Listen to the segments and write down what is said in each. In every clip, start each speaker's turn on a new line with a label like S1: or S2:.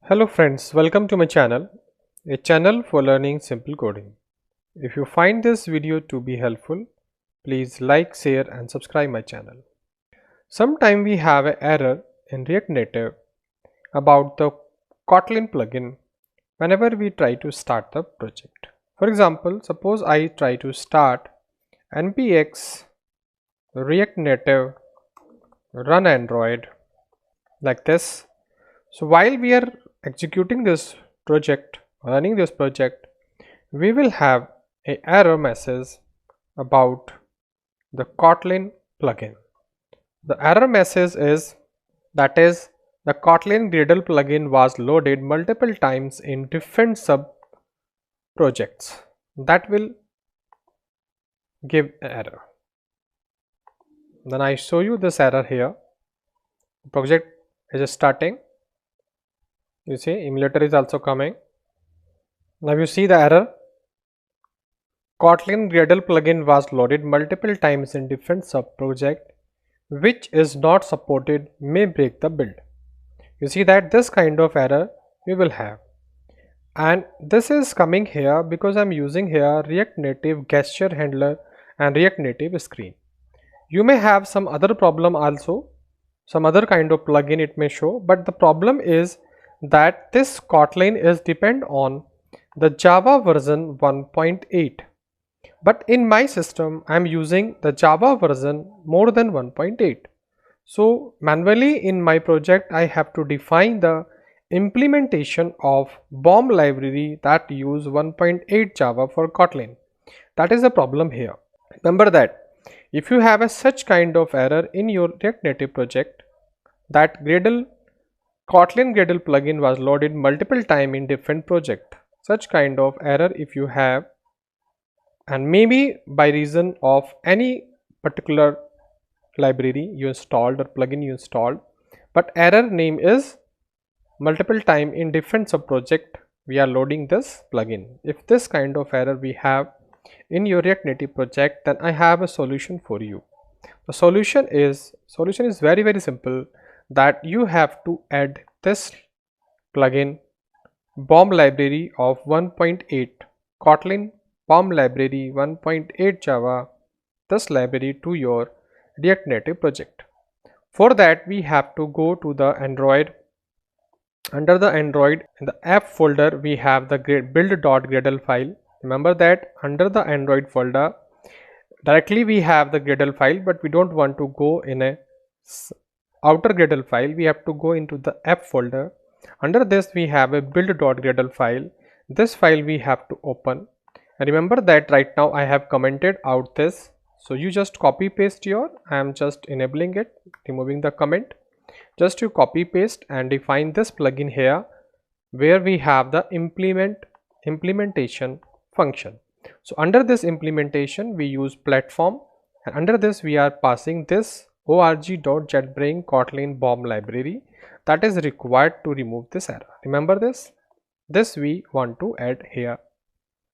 S1: Hello friends, welcome to my channel, a channel for learning simple coding. If you find this video to be helpful, please like, share and subscribe my channel. Sometime we have an error in React Native about the Kotlin plugin whenever we try to start the project. For example, suppose I try to start npx React Native run Android like this. So while we are executing this project, running this project, we will have a error message about the Kotlin plugin. The error message is the Kotlin Gradle plugin was loaded multiple times in different sub projects. That will give an error. Then I show you this error here. Project is starting. You see emulator is also coming. Now you see the error. Kotlin Gradle plugin was loaded multiple times in different sub-project which is not supported may break the build. You see that this kind of error we will have, and this is coming here because I'm using here React Native gesture handler and React Native screen. You may have some other problem also, some other kind of plugin it may show, but the problem is that this Kotlin is depend on the Java version 1.8. But in my system I am using the Java version more than 1.8. So manually in my project I have to define the implementation of BOM library that use 1.8 Java for Kotlin. That is the problem here. Remember that if you have a such kind of error in your React Native project, that Kotlin Gradle plugin was loaded multiple time in different project. Such kind of error if you have, and maybe by reason of any particular library you installed or plugin you installed, but error name is multiple time in different sub project we are loading this plugin. If this kind of error we have in your React Native project, then I have a solution for you. The solution is very simple, that you have to add this plugin BOM library of 1.8 Kotlin BOM library 1.8 Java, this library to your React Native project. For that we have to go to the Android. Under the Android, in the app folder we have the build.gradle file. Remember that under the Android folder directly we have the Gradle file, but we don't want to go in a outer Gradle file. We have to go into the app folder. Under this we have a build.gradle file. This file we have to open, and remember that right now I have commented out this, so you just copy paste your, I am just enabling it, removing the comment. Just you copy paste and define this plugin here where we have the implementation function. So under this implementation we use platform, and under this we are passing this org.jetbrain Kotlin BOM library that is required to remove this error. Remember this we want to add here.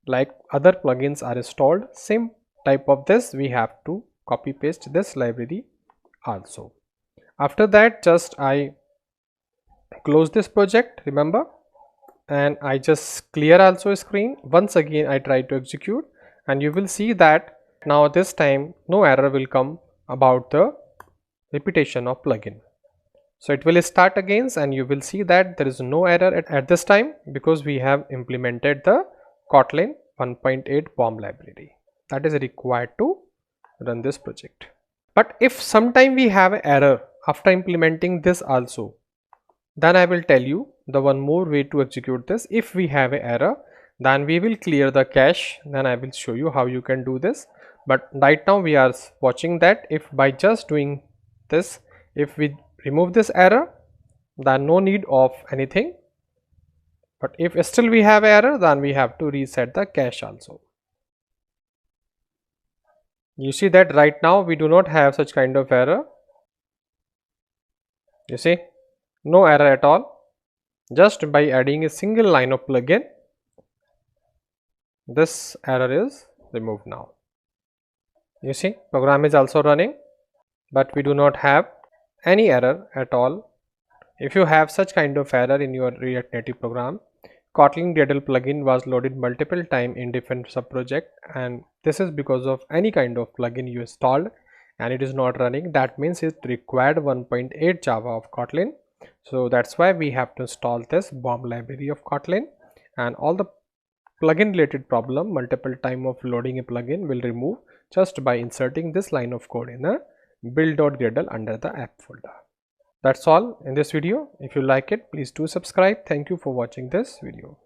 S1: Like other plugins are installed, same type of this we have to copy paste this library also. After that just I close this project, remember, and I just clear also a screen. Once again I try to execute, and you will see that now this time no error will come about the repetition of plugin. So it will start again, and you will see that there is no error at this time because we have implemented the Kotlin 1.8 BOM library that is required to run this project. But if sometime we have an error after implementing this also, then I will tell you the one more way to execute this. If we have an error, then we will clear the cache, then I will show you how you can do this. But right now we are watching that if by just doing this, if we remove this error, then no need of anything. But if still we have error, then we have to reset the cache also. You see that right now we do not have such kind of error. You see, no error at all. Just by adding a single line of plugin, this error is removed now. You see, program is also running, but we do not have any error at all If you have such kind of error in your React Native program, Kotlin Gradle plugin was loaded multiple times in different subproject, and this is because of any kind of plugin you installed and it is not running. That means it required 1.8 Java of Kotlin. So that's why we have to install this bomb library of Kotlin, and all the plugin related problem multiple time of loading a plugin will remove just by inserting this line of code in a build.gradle under the app folder. That's all in this video. If you like it, please do subscribe. Thank you for watching this video.